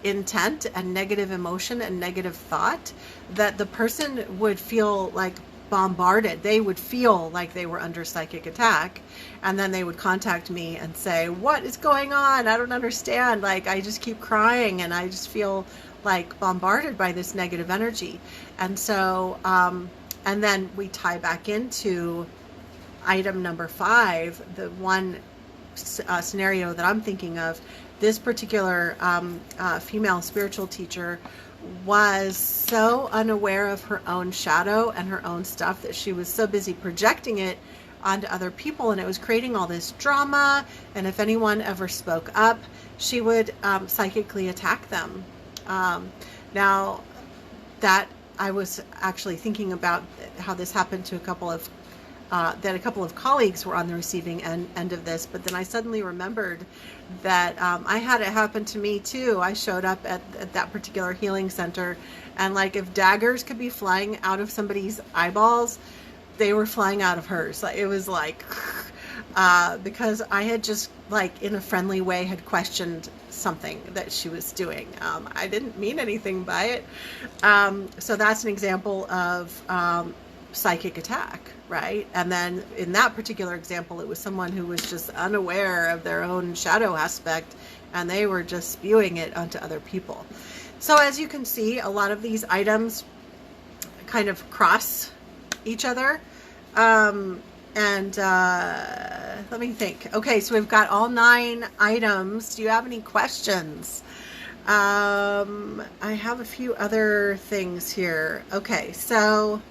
intent and negative emotion and negative thought that the person would feel like bombarded. They would feel like they were under psychic attack, and then they would contact me and say, what is going on? I don't understand. Like, I just keep crying and I just feel like bombarded by this negative energy. And so, and then we tie back into item number 5, the one scenario that I'm thinking of. This particular female spiritual teacher was so unaware of her own shadow and her own stuff that she was so busy projecting it onto other people, and it was creating all this drama. And if anyone ever spoke up, she would psychically attack them. Now, that I was actually thinking about how this happened to a couple of colleagues were on the receiving end of this, but then I suddenly remembered that I had it happen to me too. I showed up at that particular healing center, and like, if daggers could be flying out of somebody's eyeballs, they were flying out of hers. It was like, because I had just, like, in a friendly way, had questioned something that she was doing. I didn't mean anything by it. So that's an example of psychic attack, right? And then in that particular example, it was someone who was just unaware of their own shadow aspect, and they were just spewing it onto other people. So as you can see, a lot of these items kind of cross each other. Let me think. Okay, so we've got all 9 items. Do you have any questions? I have a few other things here. Okay, so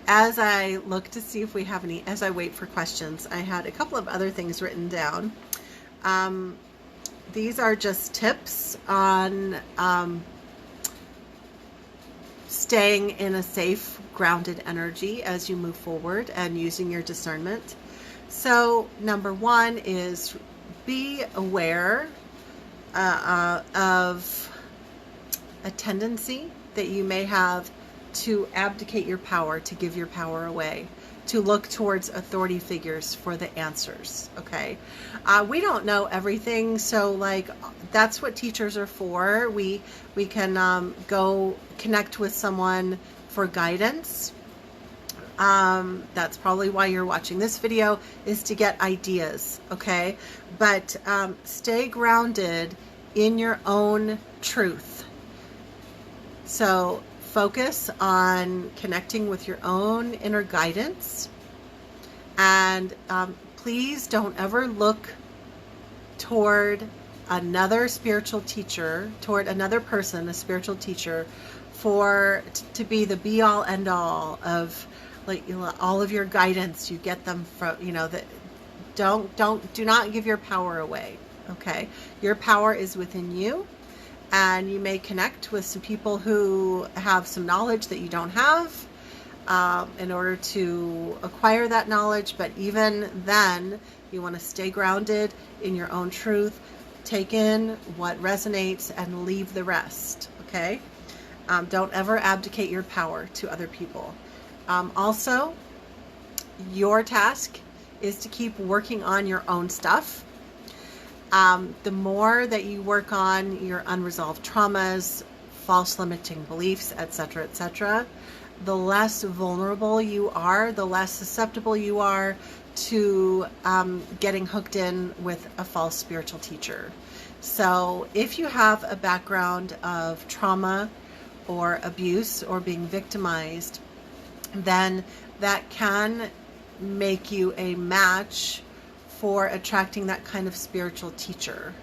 as I look to see if we have any, as I wait for questions, I had a couple of other things written down. These are just tips on staying in a safe, grounded energy as you move forward and using your discernment. So number 1 is be aware of a tendency that you may have to abdicate your power, to give your power away, to look towards authority figures for the answers. Okay, we don't know everything, so like, that's what teachers are for. We can go connect with someone for guidance. That's probably why you're watching this video, is to get ideas. Okay, but stay grounded in your own truth. So focus on connecting with your own inner guidance, and please don't ever look toward another spiritual teacher, toward another person, a spiritual teacher, to be the be all end all of, like, all of your guidance. You get them from, that do not give your power away. Okay, your power is within you, and you may connect with some people who have some knowledge that you don't have in order to acquire that knowledge. But even then, you want to stay grounded in your own truth, take in what resonates and leave the rest, okay? Don't ever abdicate your power to other people. Also, your task is to keep working on your own stuff. The more that you work on your unresolved traumas, false limiting beliefs, etc., the less vulnerable you are, the less susceptible you are to getting hooked in with a false spiritual teacher. So if you have a background of trauma or abuse or being victimized, then that can make you a match for attracting that kind of spiritual teacher.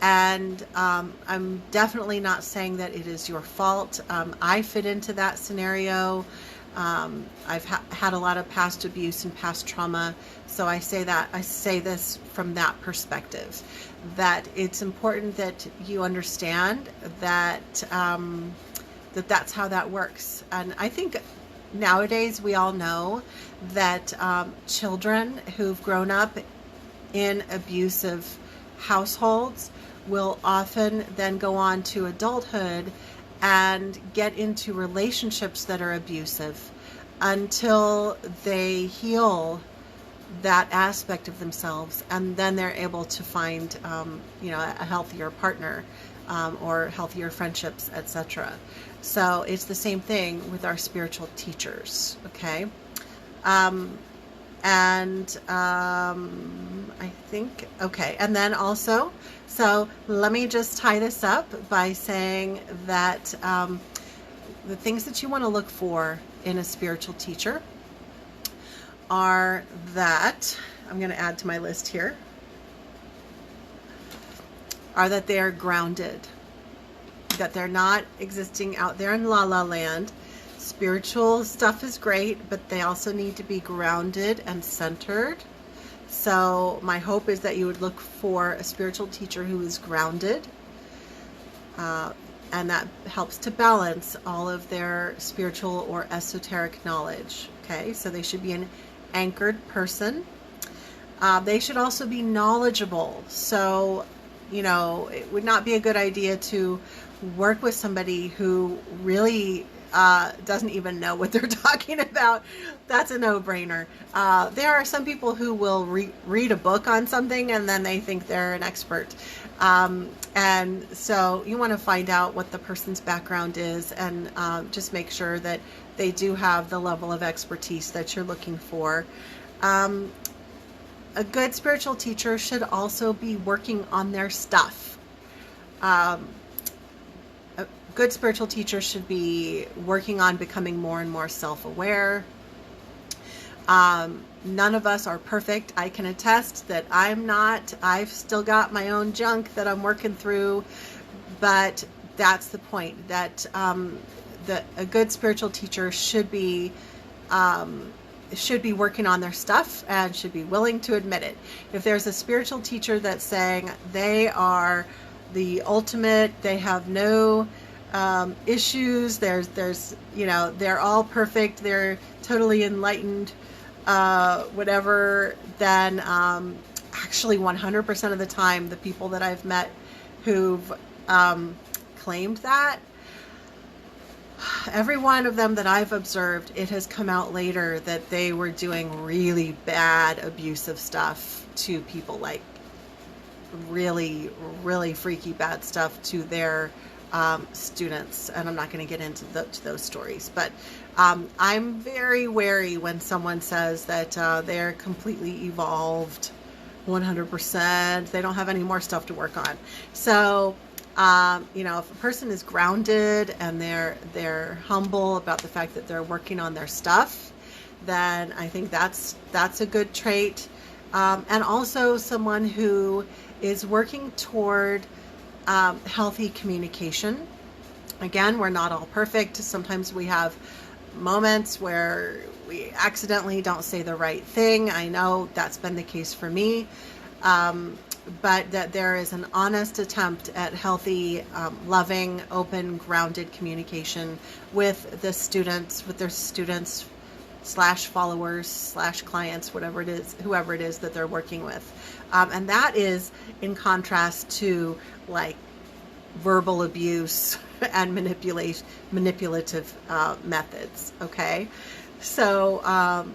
And I'm definitely not saying that it is your fault. I fit into that scenario. I've had a lot of past abuse and past trauma, so I say this from that perspective, that it's important that you understand that that's how that works. And I think nowadays we all know that children who've grown up in abusive households will often then go on to adulthood and get into relationships that are abusive until they heal that aspect of themselves, and then they're able to find a healthier partner or healthier friendships, etc. So it's the same thing with our spiritual teachers, okay? I think, okay, and then also, so let me just tie this up by saying that the things that you want to look for in a spiritual teacher are that, I'm going to add to my list here, are that they are grounded, that they're not existing out there in la la land. Spiritual stuff is great, but they also need to be grounded and centered. So my hope is that you would look for a spiritual teacher who is grounded, and that helps to balance all of their spiritual or esoteric knowledge. Okay, so they should be an anchored person. They should also be knowledgeable. So, it would not be a good idea to work with somebody who really doesn't even know what they're talking about. That's a no-brainer. There are some people who will read a book on something and then they think they're an expert. And so you want to find out what the person's background is, and just make sure that they do have the level of expertise that you're looking for. A good spiritual teacher should also be working on their stuff. A good spiritual teacher should be working on becoming more and more self-aware. None of us are perfect. I can attest that I'm not. I've still got my own junk that I'm working through, but that's the point, that a good spiritual teacher should be working on their stuff and should be willing to admit it. If there's a spiritual teacher that's saying they are the ultimate, they have no issues, there's they're all perfect, they're totally enlightened, whatever, then actually 100% of the time, the people that I've met who've claimed that, every one of them that I've observed, it has come out later that they were doing really bad, abusive stuff to people, like really, really freaky bad stuff to their students. And I'm not going to get into those stories, but I'm very wary when someone says that they're completely evolved 100%. They don't have any more stuff to work on. So if a person is grounded and they're humble about the fact that they're working on their stuff, then I think that's a good trait. And also someone who is working toward healthy communication. Again, we're not all perfect. Sometimes we have moments where we accidentally don't say the right thing. I know that's been the case for me. but that there is an honest attempt at healthy, loving, open, grounded communication with the students, with their students / followers / clients, whatever it is, whoever it is that they're working with. And that is in contrast to like verbal abuse and manipulative methods. Okay. So,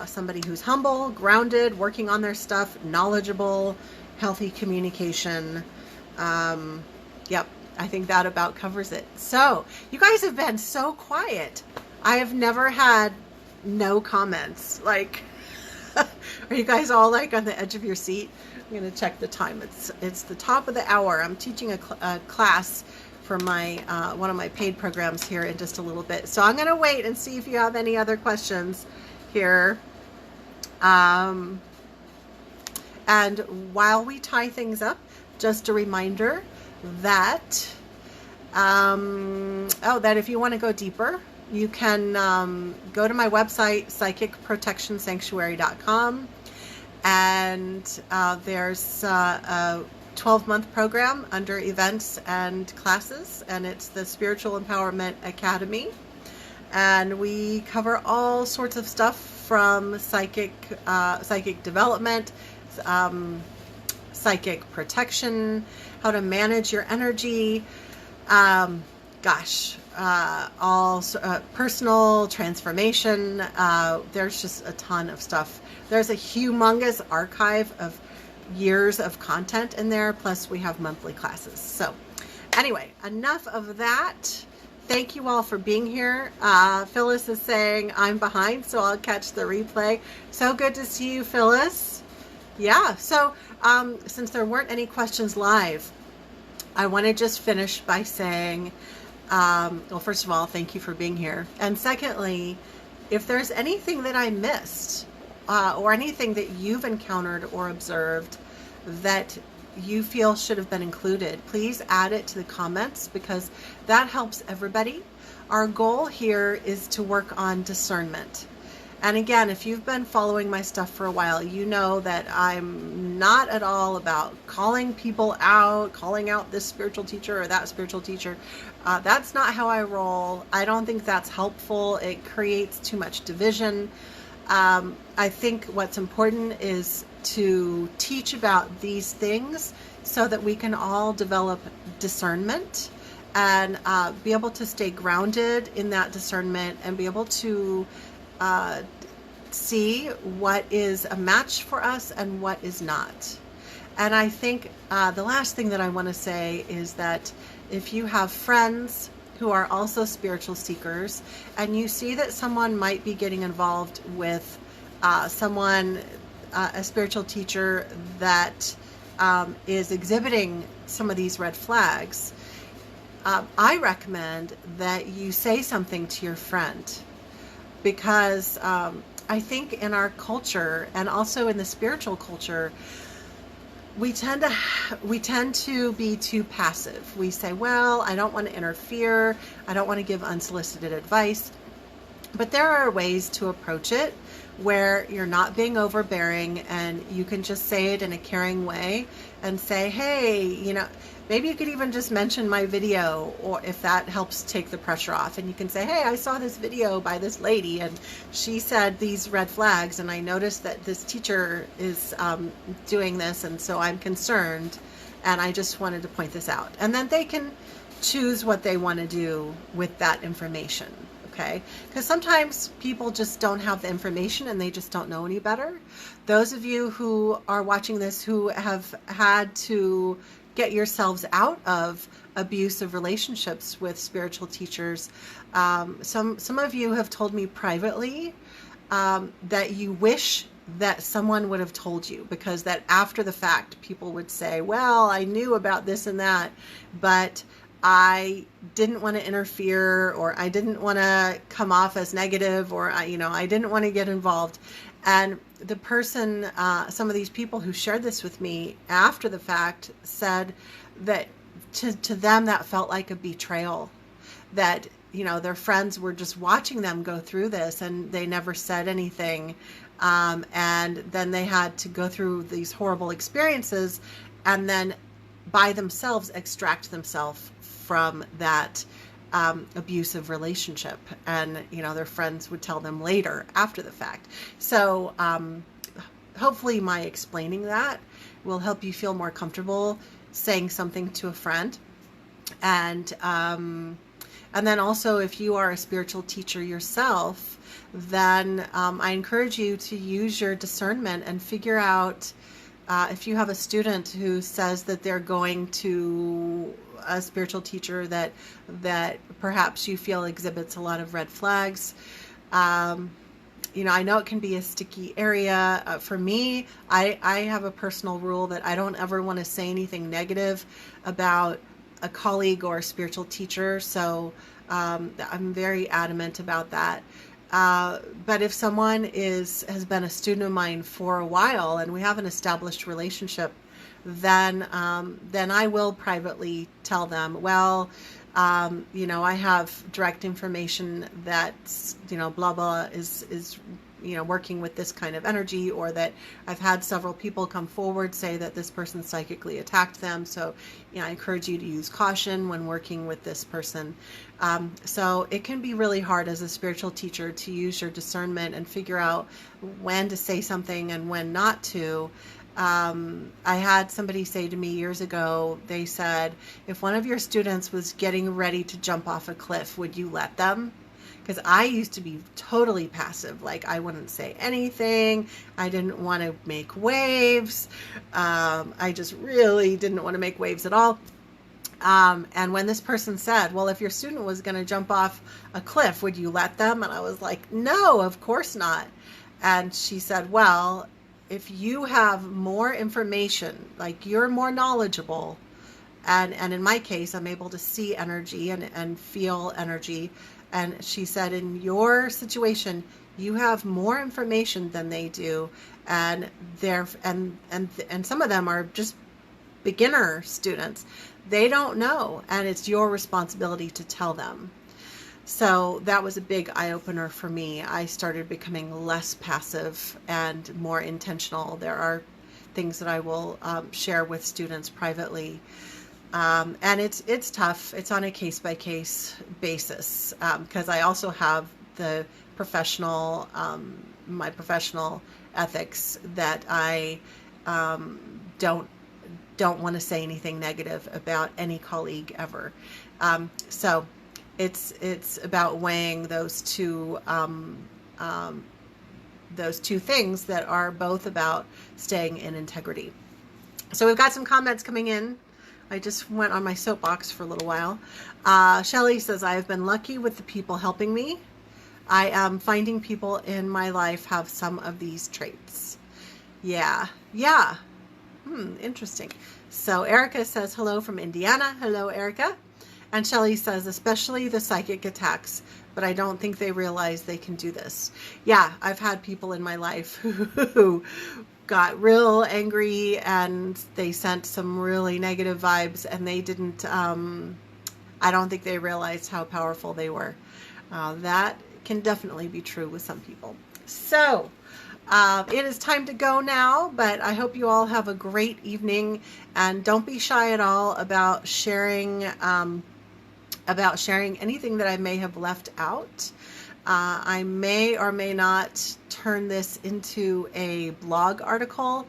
somebody who's humble, grounded, working on their stuff, knowledgeable, healthy communication. Yep, I think that about covers it. So, you guys have been so quiet. I have never had no comments. Like, are you guys all like on the edge of your seat? I'm going to check the time. It's the top of the hour. I'm teaching a class for my one of my paid programs here in just a little bit. So I'm going to wait and see if you have any other questions here. And while we tie things up, just a reminder that that if you want to go deeper, you can go to my website, psychicprotectionsanctuary.com, and there's a 12-month program under events and classes, and it's the Spiritual Empowerment Academy. And we cover all sorts of stuff from psychic development, psychic protection, how to manage your energy, all personal transformation. There's just a ton of stuff. There's a humongous archive of years of content in there, plus we have monthly classes. So anyway, enough of that. Thank you all for being here. Phyllis is saying I'm behind, so I'll catch the replay. So good to see you, Phyllis. Yeah, so since there weren't any questions live, I want to just finish by saying, well, first of all, thank you for being here. And secondly, if there's anything that I missed or anything that you've encountered or observed that you feel should have been included, please add it to the comments, because that helps everybody. Our goal here is to work on discernment. And again, if you've been following my stuff for a while, you know that I'm not at all about calling people out, calling out this spiritual teacher or that spiritual teacher. That's not how I roll. I don't think that's helpful. It creates too much division. I think what's important is to teach about these things so that we can all develop discernment and be able to stay grounded in that discernment and be able to see what is a match for us and what is not. And I think the last thing that I want to say is that if you have friends who are also spiritual seekers and you see that someone might be getting involved with a spiritual teacher that is exhibiting some of these red flags, I recommend that you say something to your friend, because I think in our culture and also in the spiritual culture, we tend to be too passive. We say, well, I don't want to interfere. I don't want to give unsolicited advice. But there are ways to approach it where you're not being overbearing, and you can just say it in a caring way and say, hey, maybe you could even just mention my video, or if that helps take the pressure off. And you can say, hey, I saw this video by this lady and she said these red flags, and I noticed that this teacher is doing this, and so I'm concerned, and I just wanted to point this out. And then they can choose what they want to do with that information. Okay, because sometimes people just don't have the information and they just don't know any better. Those of you who are watching this who have had to get yourselves out of abusive relationships with spiritual teachers, some of you have told me privately that you wish that someone would have told you, because that after the fact people would say, well, I knew about this and that, but I didn't want to interfere, or I didn't want to come off as negative, or I didn't want to get involved. And the person, some of these people who shared this with me after the fact said that to them that felt like a betrayal, that their friends were just watching them go through this and they never said anything. And then they had to go through these horrible experiences and then by themselves extract themselves from that abusive relationship. And, you know, their friends would tell them later after the fact. So hopefully my explaining that will help you feel more comfortable saying something to a friend. And then also, if you are a spiritual teacher yourself, then I encourage you to use your discernment and figure out if you have a student who says that they're going to a spiritual teacher that perhaps you feel exhibits a lot of red flags. You know, I know it can be a sticky area. For me, I have a personal rule that I don't ever want to say anything negative about a colleague or a spiritual teacher. So I'm very adamant about that. But if someone has been a student of mine for a while and we have an established relationship, then I will privately tell them, well, you know, I have direct information that's, you know, blah, blah is, you know, working with this kind of energy, or that I've had several people come forward say that this person psychically attacked them. So, you know, I encourage you to use caution when working with this person. So it can be really hard as a spiritual teacher to use your discernment and figure out when to say something and when not to. I had somebody say to me years ago, they said, if one of your students was getting ready to jump off a cliff, would you let them? Because I used to be totally passive. Like, I wouldn't say anything. I didn't want to make waves. I just really didn't want to make waves at all. And when this person said, well, if your student was going to jump off a cliff, would you let them? And I was like, no, of course not. And she said, well, if you have more information, like you're more knowledgeable, and in my case, I'm able to see energy and feel energy. And she said, in your situation, you have more information than they do. And and some of them are just beginner students. They don't know. And it's your responsibility to tell them. So that was a big eye-opener for me. I started becoming less passive and more intentional. There are things that I will share with students privately. And it's tough. It's on a case-by-case basis because I also have the professional, my professional ethics that I don't want to say anything negative about any colleague ever. So it's about weighing those two things that are both about staying in integrity. So we've got some comments coming in. I just went on my soapbox for a little while. Shelley says, I have been lucky with the people helping me. I am finding people in my life have some of these traits. Yeah. Interesting. So Erica says, hello from Indiana. Hello, Erica. And Shelley says, especially the psychic attacks, but I don't think they realize they can do this. Yeah, I've had people in my life who got real angry and they sent some really negative vibes, and they didn't, I don't think they realized how powerful they were. That can definitely be true with some people. So it is time to go now, but I hope you all have a great evening, and don't be shy at all about sharing anything that I may have left out. I may or may not turn this into a blog article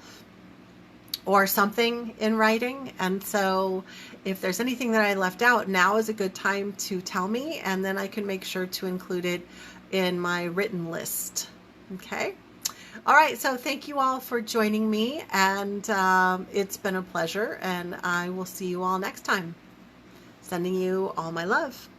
or something in writing. And so if there's anything that I left out, now is a good time to tell me, and then I can make sure to include it in my written list. Okay? All right. So thank you all for joining me, and it's been a pleasure, and I will see you all next time. Sending you all my love.